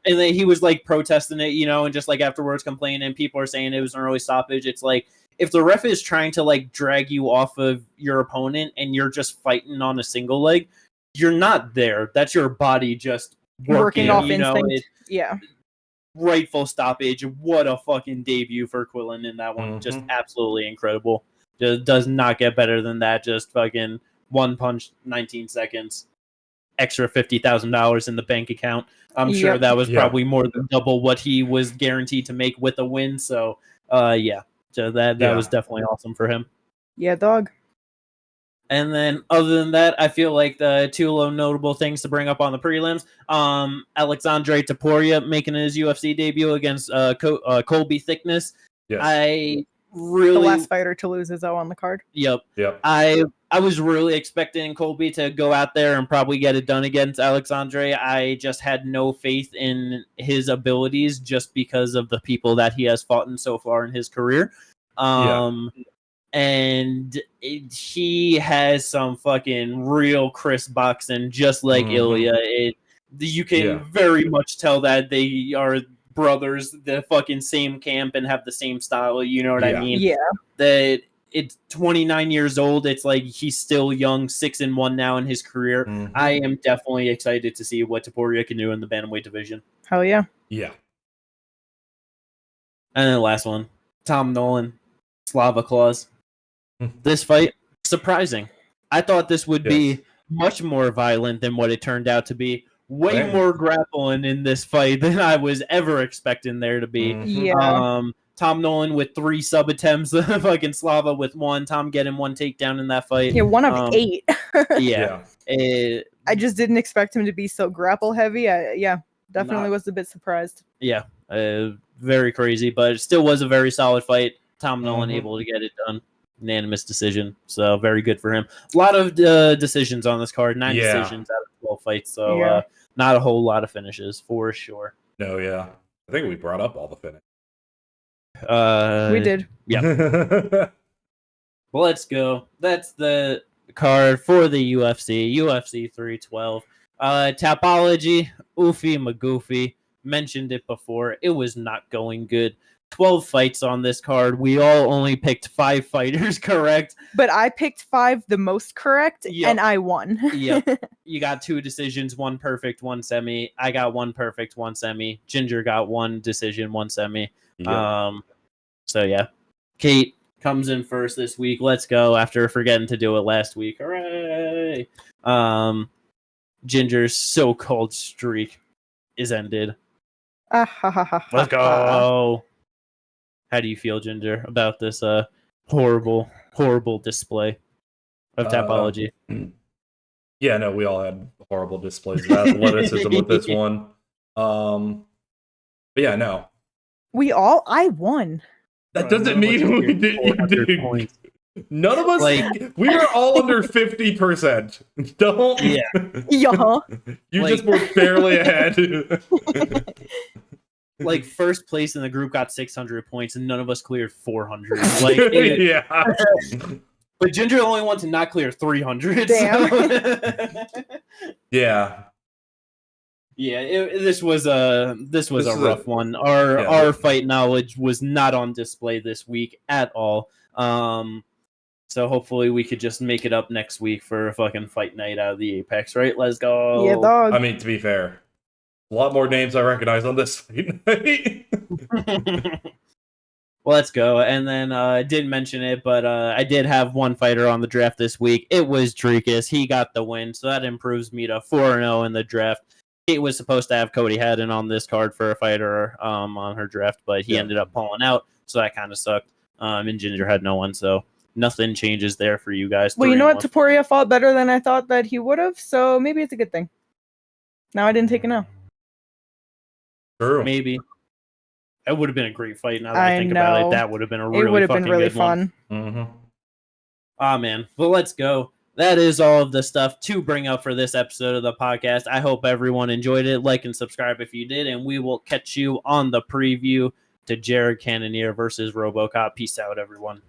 then he was like protesting it, and just like afterwards complaining. And people are saying it was an early stoppage. It's like if the ref is trying to like drag you off of your opponent and you're just fighting on a single leg, you're not there. That's your body just working off instinct. Rightful stoppage. What a fucking debut for Quillin in that one. Just absolutely incredible. Just does not get better than that. Just fucking one punch, 19 seconds, extra $50,000 in the bank account. I'm sure that was probably more than double what he was guaranteed to make with a win. So, so that was definitely awesome for him. Yeah, dog. And then, other than that, I feel like the 2 notable things to bring up on the prelims: Aleksandre Topuria making his UFC debut against Colby Thicknesse. Yes. The last fighter to lose his O on the card. Yep. I was really expecting Colby to go out there and probably get it done against Aleksandre. I just had no faith in his abilities just because of the people that he has fought in so far in his career. And he has some fucking real crisp boxing, just like Ilya. You can very much tell that they are brothers, the fucking same camp, and have the same style. You know what I mean? Yeah. That it's 29 years old. It's like he's still young, 6-1 now in his career. I am definitely excited to see what Topuria can do in the bantamweight division. Hell yeah. Yeah. And then the last one, Tom Nolan, Slava Claus. This fight, surprising. I thought this would be much more violent than what it turned out to be. Way more grappling in this fight than I was ever expecting there to be. Tom Nolan with 3 sub attempts, fucking Slava with 1. Tom getting 1 takedown in that fight. Yeah, 1 of 8. I just didn't expect him to be so grapple heavy. Definitely was a bit surprised. Very crazy, but it still was a very solid fight. Tom Nolan able to get it done. Unanimous decision, so very good for him. A lot of decisions on this card, 9 decisions out of 12 fights, so not a whole lot of finishes for sure. No, I think we brought up all the finish. We did. Yeah. Well, let's go. That's the card for the UFC 312. Tapology, Oofy Magoofy. Mentioned it before. It was not going good. 12 fights on this card. We all only picked 5 fighters correct. But I picked 5 the most correct, and I won. You got 2 decisions, 1 perfect, 1 semi. I got 1 perfect, 1 semi. Ginger got 1 decision, 1 semi. Kate comes in first this week. Let's go after forgetting to do it last week. Hooray! Ginger's so-called streak is ended. Let's go. How do you feel, Ginger, about this horrible display? of Tapology. Yeah, no, we all had horrible displays of athleticism with this one. But yeah, no. I won. That doesn't mean we didn't, dude. None of us, we were all under 50%. Don't. Yeah. Yeah. You just were barely ahead. Like, first place in the group got 600 points, and none of us cleared 400. Like, yeah. But Ginger the only one to not clear 300. Damn. So. Yeah. Yeah, this was a rough one. Our fight knowledge was not on display this week at all. So hopefully we could just make it up next week for a fucking fight night out of the Apex, right? Let's go. Yeah, dog. I mean, to be fair, a lot more names I recognize on this fight night. Well, let's go. And then I didn't mention it, but I did have one fighter on the draft this week. It was Dricus. He got the win, so that improves me to 4-0 in the draft. It was supposed to have Kody Haddon on this card for a fighter on her draft, but he ended up pulling out, so that kind of sucked. And Ginger had no one, so nothing changes there for you guys. Well, you know what? Topuria fought better than I thought that he would have, so maybe it's a good thing. Now I didn't take a no. True. Maybe. It would have been a great fight. Now that I think about it, that would have been a really It would have been really good fun. Mm-hmm. Ah, man. Well, let's go. That is all of the stuff to bring up for this episode of the podcast. I hope everyone enjoyed it. Like and subscribe if you did, and we will catch you on the preview to Jared Cannonier versus RoboCop. Peace out, everyone.